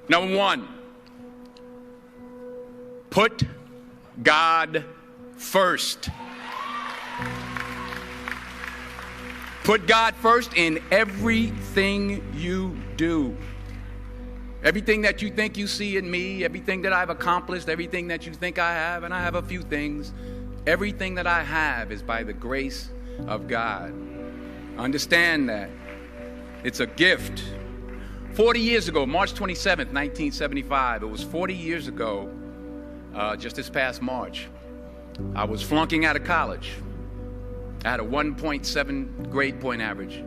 Number one, put God first. Put God first in everything you do. Everything that you think you see in me, everything that I've accomplished, everything that you think I have, and I have a few things, everything that I have is by the grace of God. Understand that. It's a gift. 40 years ago, March 27th, 1975, it was 40 years ago, just this past March, I was flunking out of college. I had a 1.7 grade point average.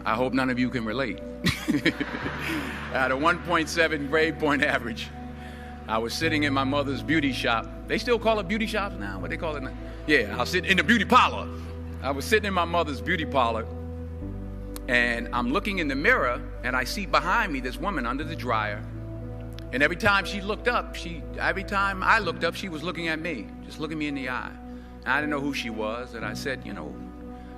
I hope none of you can relate. I had a 1.7 grade point average. I was sitting in my mother's beauty shop. They still call it beauty shops now? What they call it now? Yeah, I was sitting in the beauty parlor. I was sitting in my mother's beauty parlor, and I'm looking in the mirror, and I see behind me this woman under the dryer. And every time she looked up, every time I looked up, she was looking at me, just looking me in the eye. And I didn't know who she was, and I said,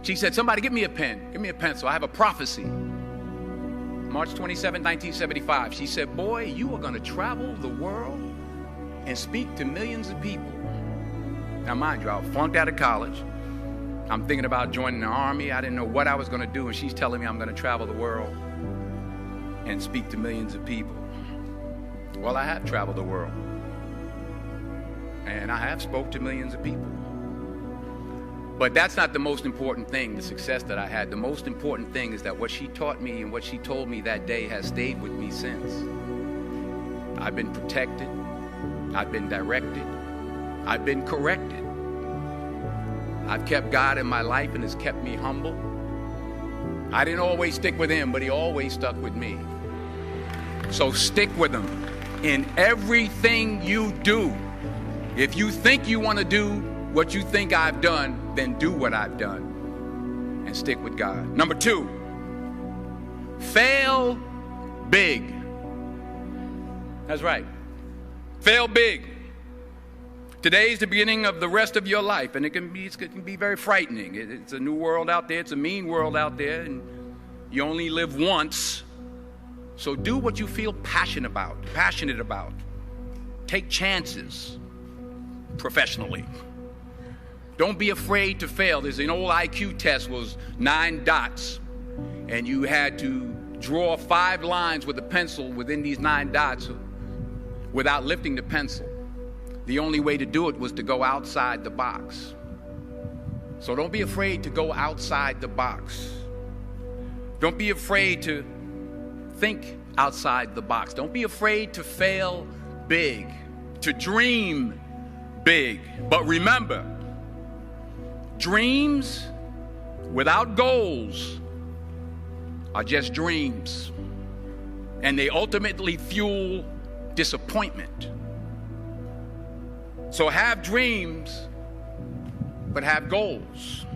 she said, somebody give me a pen, give me a pencil. I have a prophecy. March 27, 1975. She said, boy, you are going to travel the world and speak to millions of people. Now, mind you, I flunked out of college. I'm thinking about joining the army. I didn't know what I was going to do, and she's telling me I'm going to travel the world and speak to millions of people. Well, I have traveled the world, and I have spoke to millions of people. But that's not the most important thing, the success that I had. The most important thing is that what she taught me and what she told me that day has stayed with me since. I've been protected. I've been directed. I've been corrected. I've kept God in my life and has kept me humble. I didn't always stick with him, but he always stuck with me. So stick with him in everything you do. If you think you want to do what you think I've done, then do what I've done and stick with God. Number two, fail big. That's right. Fail big. Today's the beginning of the rest of your life, and it can be very frightening. It's a new world out there. It's a mean world out there, and you only live once. So do what you feel passionate about. Take chances professionally. Don't be afraid to fail. There's an old IQ test, was 9 dots, and you had to draw 5 lines with a pencil within these 9 dots without lifting the pencil. The only way to do it was to go outside the box. So don't be afraid to go outside the box. Don't be afraid to think outside the box. Don't be afraid to fail big, to dream big. But remember, dreams without goals are just dreams, and they ultimately fuel disappointment. So have dreams, but have goals.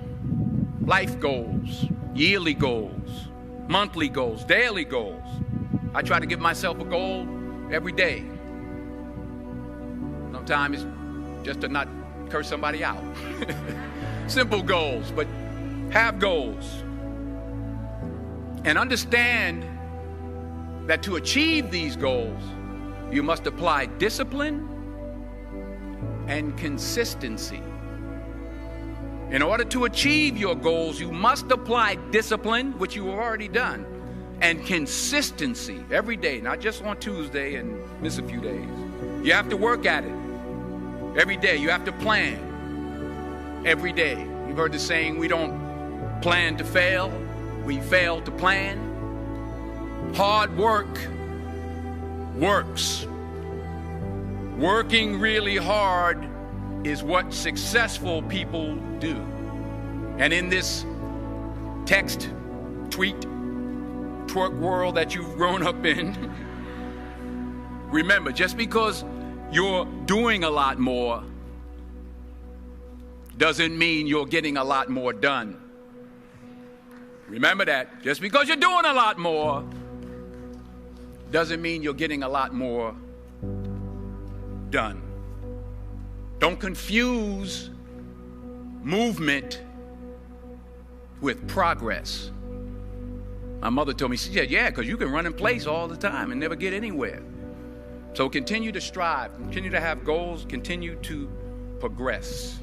Life goals, yearly goals, monthly goals, daily goals. I try to give myself a goal every day. Sometimes it's just to not curse somebody out. Simple goals, but have goals. And understand that to achieve these goals, you must apply discipline and consistency. In order to achieve your goals, you must apply discipline, which you have already done, and consistency every day, not just on Tuesday and miss a few days. You have to work at it every day. You have to plan every day. You've heard the saying, we don't plan to fail, we fail to plan. Hard work works. Working really hard is what successful people do. And in this text, tweet, twerk world that you've grown up in, remember, just because you're doing a lot more doesn't mean you're getting a lot more done. Remember that. Just because you're doing a lot more doesn't mean you're getting a lot more done. Don't confuse movement with progress. My mother told me, she said, yeah, because you can run in place all the time and never get anywhere. So continue to strive, continue to have goals, continue to progress.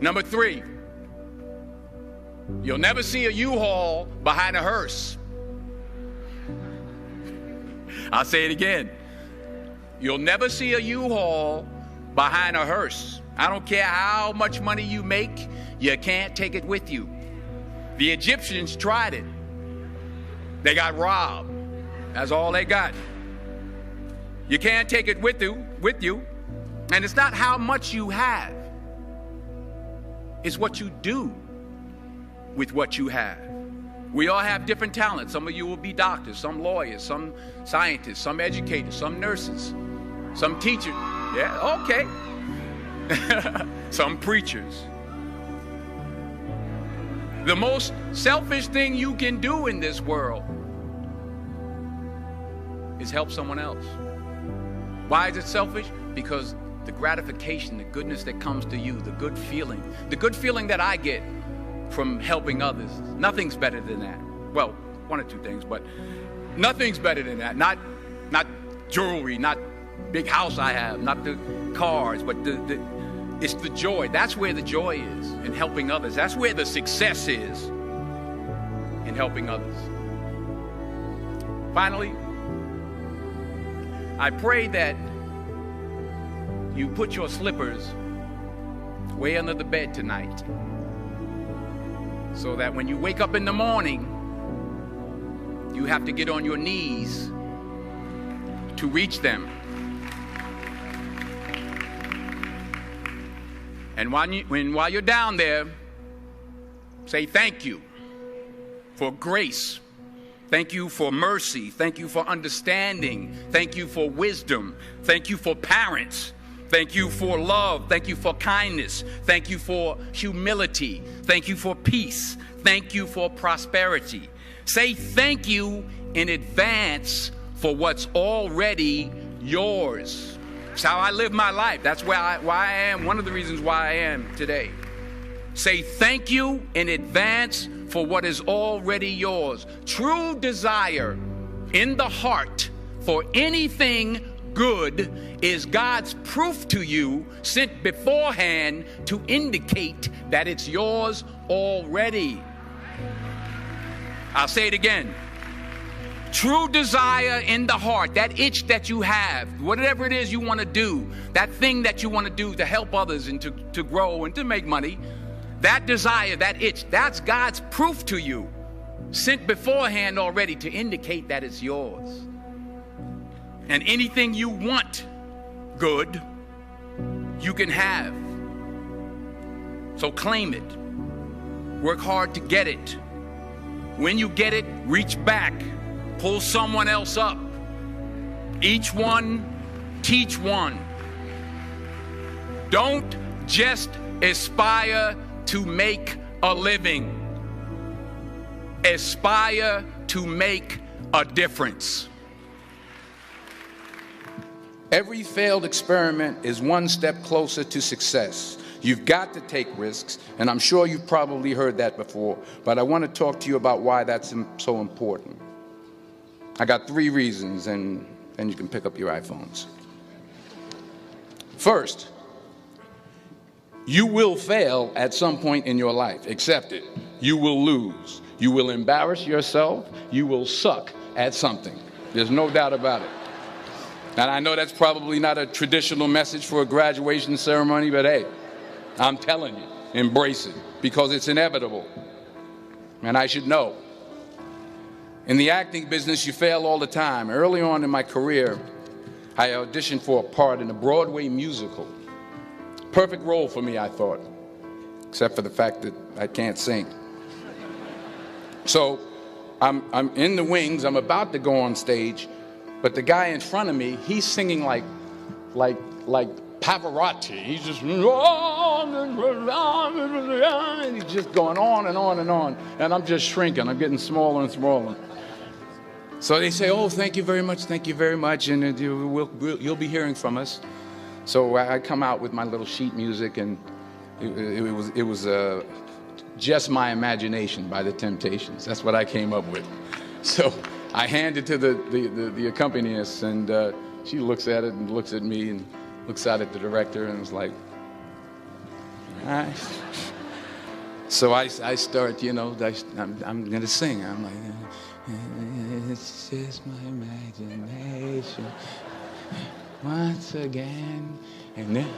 Number 3, you'll never see a U-Haul behind a hearse. I'll say it again. You'll never see a U-Haul behind a hearse. I don't care how much money you make, you can't take it with you. The Egyptians tried it. They got robbed. That's all they got. You can't take it with you. And it's not how much you have. It's what you do with what you have. We all have different talents. Some of you will be doctors, some lawyers, some scientists, some educators, some nurses, some teachers. Yeah, okay. Some preachers. The most selfish thing you can do in this world is help someone else. Why is it selfish? Because the gratification, the goodness that comes to you, the good feeling that I get from helping others, nothing's better than that. Well, one or two things, but nothing's better than that. Not jewelry, not big house I have, not the cars, but it's the joy. That's where the joy is, in helping others. That's where the success is, in helping others. Finally, I pray that you put your slippers way under the bed tonight, so that when you wake up in the morning, you have to get on your knees to reach them. And while you're down there, say thank you for grace. Thank you for mercy. Thank you for understanding. Thank you for wisdom. Thank you for parents. Thank you for love. Thank you for kindness. Thank you for humility. Thank you for peace. Thank you for prosperity. Say thank you in advance for what's already yours. It's how I live my life. That's why I am, one of the reasons why I am today. Say thank you in advance for what is already yours. True desire in the heart for anything good is God's proof to you, sent beforehand to indicate that it's yours already. I'll say it again. True desire in the heart, that itch that you have, whatever it is you want to do, that thing that you want to do to help others and to grow and to make money, that desire, that itch, that's God's proof to you, sent beforehand already to indicate that it's yours. And anything you want good, you can have. So claim it. Work hard to get it. When you get it, reach back. Pull someone else up. Each one, teach one. Don't just aspire to make a living. Aspire to make a difference. Every failed experiment is one step closer to success. You've got to take risks, and I'm sure you've probably heard that before, but I want to talk to you about why that's so important. I got 3 reasons, and you can pick up your iPhones. First, you will fail at some point in your life. Accept it. You will lose. You will embarrass yourself. You will suck at something. There's no doubt about it. And I know that's probably not a traditional message for a graduation ceremony, but hey, I'm telling you, embrace it, because it's inevitable. And I should know. In the acting business, you fail all the time. Early on in my career, I auditioned for a part in a Broadway musical. Perfect role for me, I thought, except for the fact that I can't sing. So I'm in the wings, I'm about to go on stage, but the guy in front of me, he's singing like Pavarotti. He's just, and he's just going on and on and on. And I'm just shrinking. I'm getting smaller and smaller. So they say, oh, thank you very much, and you'll be hearing from us. So I come out with my little sheet music, and it was Just My Imagination by the Temptations. That's what I came up with. So I hand it to the accompanist, and she looks at it and looks at me and looks out at the director and is like, all right. So I start, you know, I'm going to sing. I'm like, it's just my imagination once again, and then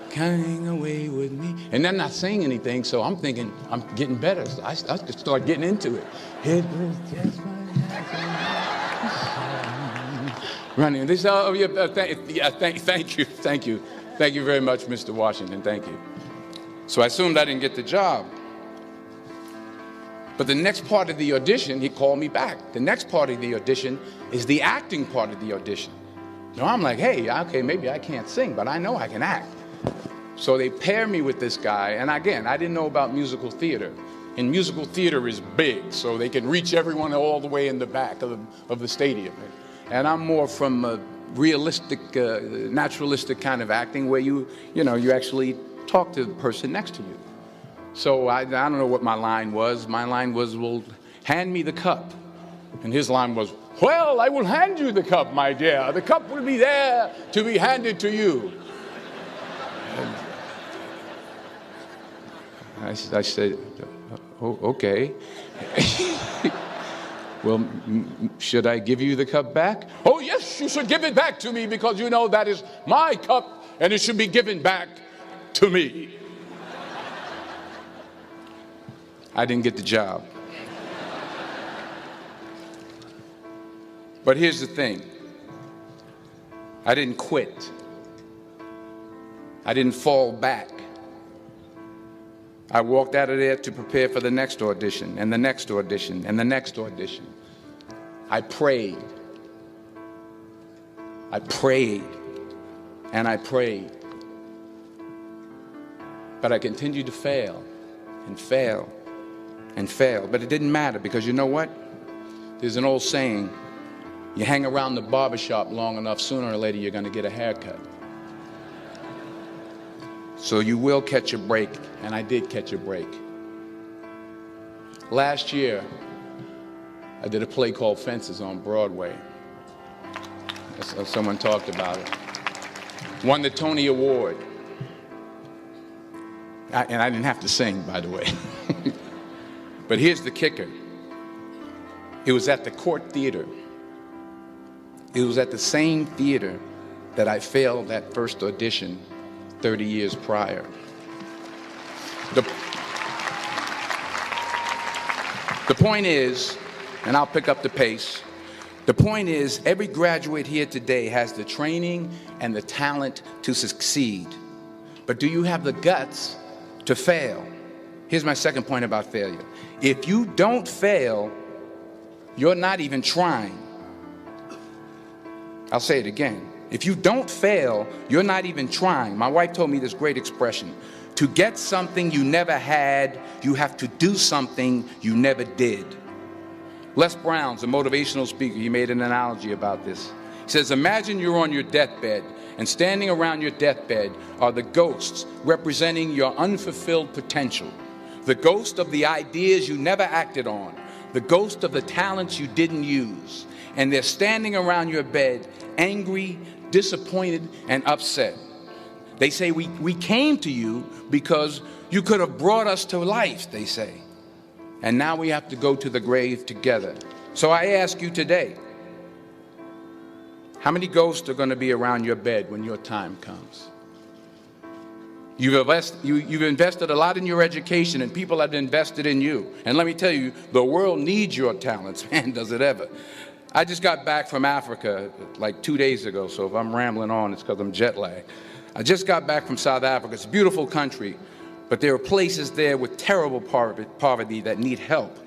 coming away with me. And they're not saying anything, so I'm thinking I'm getting better. So I start getting into it. It was just my imagination. Running. They say, oh, yeah, thank you very much, Mr. Washington. Thank you. So I assumed I didn't get the job. But the next part of the audition, he called me back. The next part of the audition is the acting part of the audition. So I'm like, hey, okay, maybe I can't sing, but I know I can act. So they pair me with this guy, and again, I didn't know about musical theater. And musical theater is big, so they can reach everyone all the way in the back of the stadium. And I'm more from a realistic, naturalistic kind of acting where you actually talk to the person next to you. So I don't know what my line was. My line was, well, hand me the cup. And his line was, well, I will hand you the cup, my dear. The cup will be there to be handed to you. I said, oh, okay. Well, should I give you the cup back? Oh, yes, you should give it back to me because you know that is my cup and it should be given back to me. I didn't get the job. But here's the thing. I didn't quit. I didn't fall back. I walked out of there to prepare for the next audition, and the next audition, and the next audition. I prayed. I prayed, and I prayed. But I continued to fail, and fail, and fail. But it didn't matter, because you know what? There's an old saying, you hang around the barbershop long enough, sooner or later you're going to get a haircut. So you will catch a break, and I did catch a break. Last year, I did a play called Fences on Broadway. Someone talked about it. Won the Tony Award. And I didn't have to sing, by the way. But here's the kicker. It was at the Court Theater. It was at the same theater that I failed that first audition 30 years prior. The point is, and I'll pick up the pace, the point is every graduate here today has the training and the talent to succeed. But do you have the guts to fail? Here's my second point about failure. If you don't fail, you're not even trying. I'll say it again. If you don't fail, you're not even trying. My wife told me this great expression. To get something you never had, you have to do something you never did. Les Brown's a motivational speaker. He made an analogy about this. He says, imagine you're on your deathbed, and standing around your deathbed are the ghosts representing your unfulfilled potential. The ghost of the ideas you never acted on. The ghost of the talents you didn't use. And they're standing around your bed, angry, disappointed, and upset. They say, we came to you because you could have brought us to life, they say. And now we have to go to the grave together. So I ask you today, how many ghosts are going to be around your bed when your time comes? You've invested a lot in your education, and people have invested in you. And let me tell you, the world needs your talents, man, does it ever. I just got back from Africa like 2 days ago, so if I'm rambling on, it's because I'm jet lagged. I just got back from South Africa. It's a beautiful country, but there are places there with terrible poverty that need help.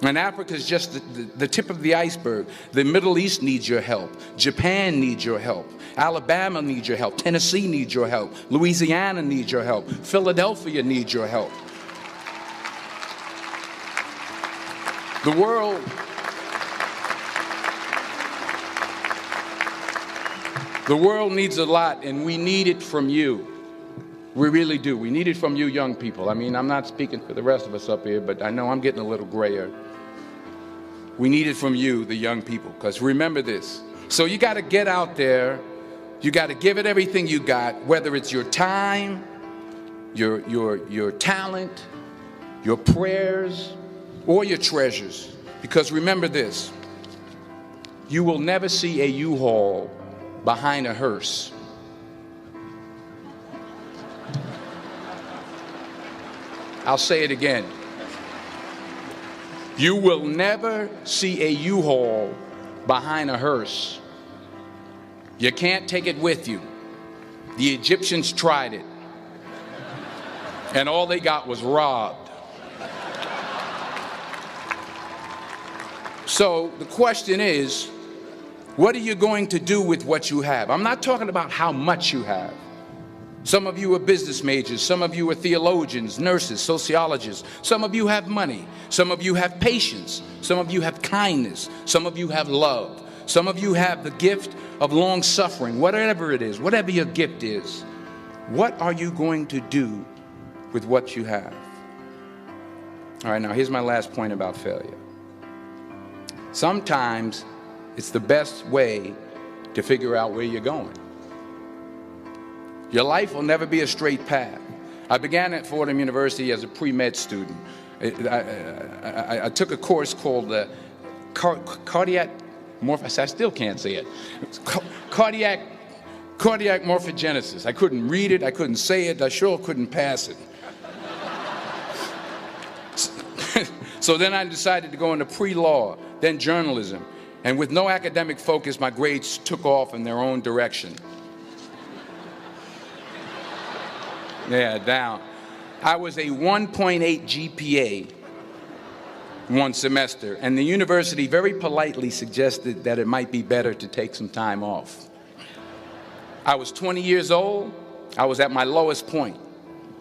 And Africa is just the tip of the iceberg. The Middle East needs your help. Japan needs your help. Alabama needs your help. Tennessee needs your help. Louisiana needs your help. Philadelphia needs your help. The world needs a lot, and we need it from you. We really do. We need it from you young people. I mean, I'm not speaking for the rest of us up here, but I know I'm getting a little grayer. We need it from you, the young people, because remember this. So you got to get out there. You got to give it everything you got, whether it's your time, your talent, your prayers, or your treasures. Because remember this, you will never see a U-Haul behind a hearse. I'll say it again. You will never see a U-Haul behind a hearse. You can't take it with you. The Egyptians tried it, and all they got was robbed. So the question is, what are you going to do with what you have? I'm not talking about how much you have. Some of you are business majors. Some of you are theologians, nurses, sociologists. Some of you have money. Some of you have patience. Some of you have kindness. Some of you have love. Some of you have the gift of long suffering. Whatever it is, whatever your gift is, what are you going to do with what you have? All right, now here's my last point about failure. Sometimes it's the best way to figure out where you're going. Your life will never be a straight path. I began at Fordham University as a pre-med student. I took a course called cardiac morphogenesis. I still can't say it. Cardiac morphogenesis. I couldn't read it. I couldn't say it. I sure couldn't pass it. So then I decided to go into pre-law, then journalism. And with no academic focus, my grades took off in their own direction. Yeah, down. I was a 1.8 GPA one semester, and the university very politely suggested that it might be better to take some time off. I was 20 years old. I was at my lowest point.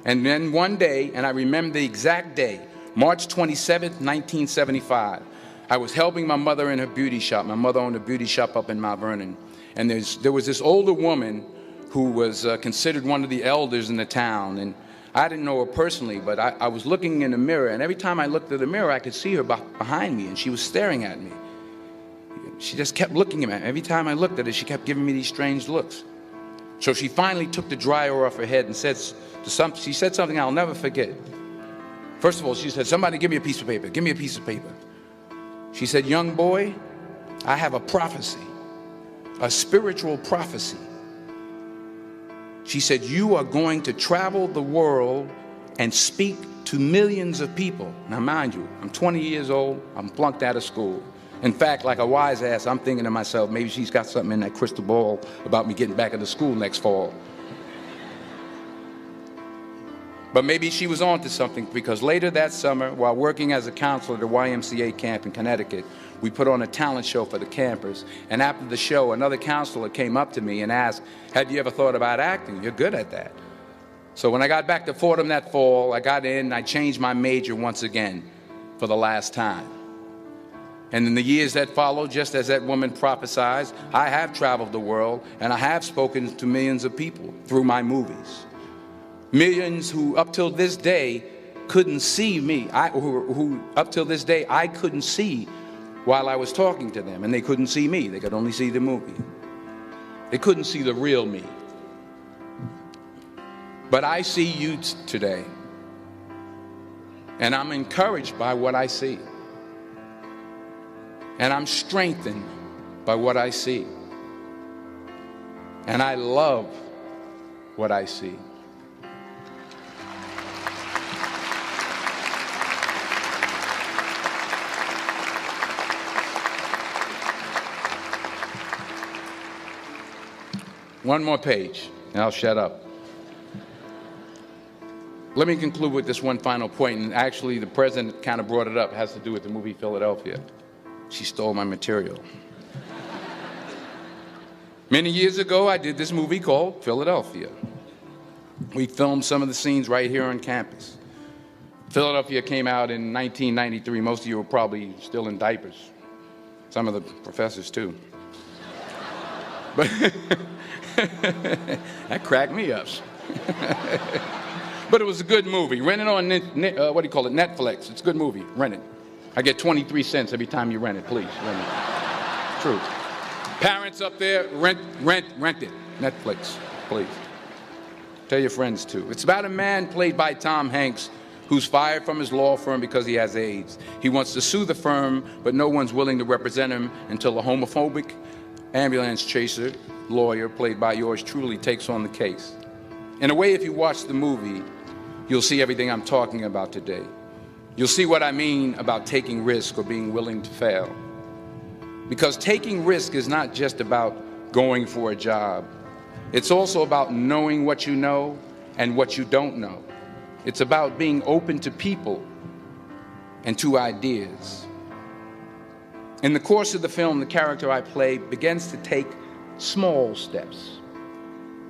And then one day, and I remember the exact day, March 27th, 1975, I was helping my mother in her beauty shop. My mother owned a beauty shop up in Mount Vernon. And there was this older woman who was considered one of the elders in the town. And I didn't know her personally, but I was looking in the mirror, and every time I looked at the mirror, I could see her behind me, and she was staring at me. She just kept looking at me. Every time I looked at her, she kept giving me these strange looks. So she finally took the dryer off her head and she said something I'll never forget. First of all, she said, "Somebody give me a piece of paper. Give me a piece of paper." She said, "Young boy, I have a prophecy, a spiritual prophecy." She said, "You are going to travel the world and speak to millions of people." Now, mind you, I'm 20 years old. I'm flunked out of school. In fact, like a wise ass, I'm thinking to myself, maybe she's got something in that crystal ball about me getting back into school next fall. But maybe she was on to something, because later that summer, while working as a counselor at a YMCA camp in Connecticut, we put on a talent show for the campers. And after the show, another counselor came up to me and asked, "Have you ever thought about acting? You're good at that." So when I got back to Fordham that fall, I got in and I changed my major once again for the last time. And in the years that followed, just as that woman prophesied, I have traveled the world and I have spoken to millions of people through my movies. Millions who up till this day couldn't see me, who up till this day I couldn't see while I was talking to them, and they couldn't see me. They could only see the movie. They couldn't see the real me. But I see you today, and I'm encouraged by what I see. And I'm strengthened by what I see. And I love what I see. One more page, and I'll shut up. Let me conclude with this one final point, and actually the president kind of brought it up. It has to do with the movie Philadelphia. She stole my material. Many years ago, I did this movie called Philadelphia. We filmed some of the scenes right here on campus. Philadelphia came out in 1993. Most of you were probably still in diapers. Some of the professors, too. But that cracked me up. But it was a good movie. Rent it on, Netflix. It's a good movie. Rent it. I get 23 cents every time you rent it, please. Rent it. True. Parents up there, rent it. Netflix, please. Tell your friends too. It's about a man played by Tom Hanks who's fired from his law firm because he has AIDS. He wants to sue the firm, but no one's willing to represent him until a homophobic ambulance chaser lawyer, played by yours truly, takes on the case. In a way, if you watch the movie, you'll see everything I'm talking about today. You'll see what I mean about taking risk or being willing to fail. Because taking risk is not just about going for a job. It's also about knowing what you know and what you don't know. It's about being open to people and to ideas. In the course of the film, the character I play begins to take small steps,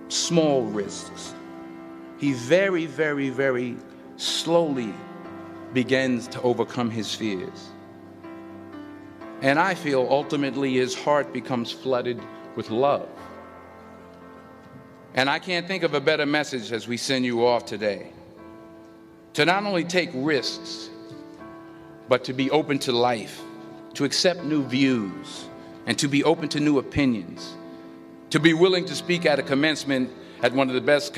small risks. He very, very, very slowly begins to overcome his fears. And I feel ultimately his heart becomes flooded with love. And I can't think of a better message as we send you off today. To not only take risks, but to be open to life, to accept new views, and to be open to new opinions, to be willing to speak at a commencement at one of the best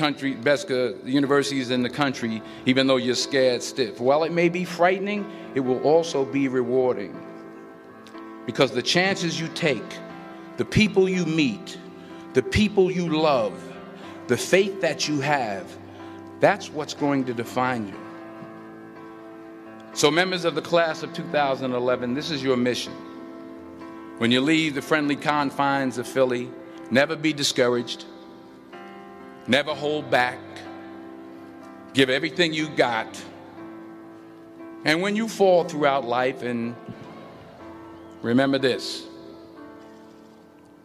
universities in the country, even though you're scared stiff. While it may be frightening, it will also be rewarding. Because the chances you take, the people you meet, the people you love, the faith that you have, that's what's going to define you. So members of the class of 2011, this is your mission. When you leave the friendly confines of Philly, never be discouraged, never hold back, give everything you got. And when you fall throughout life, and remember this,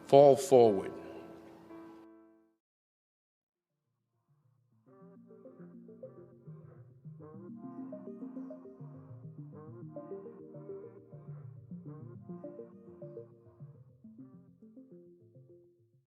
fall forward.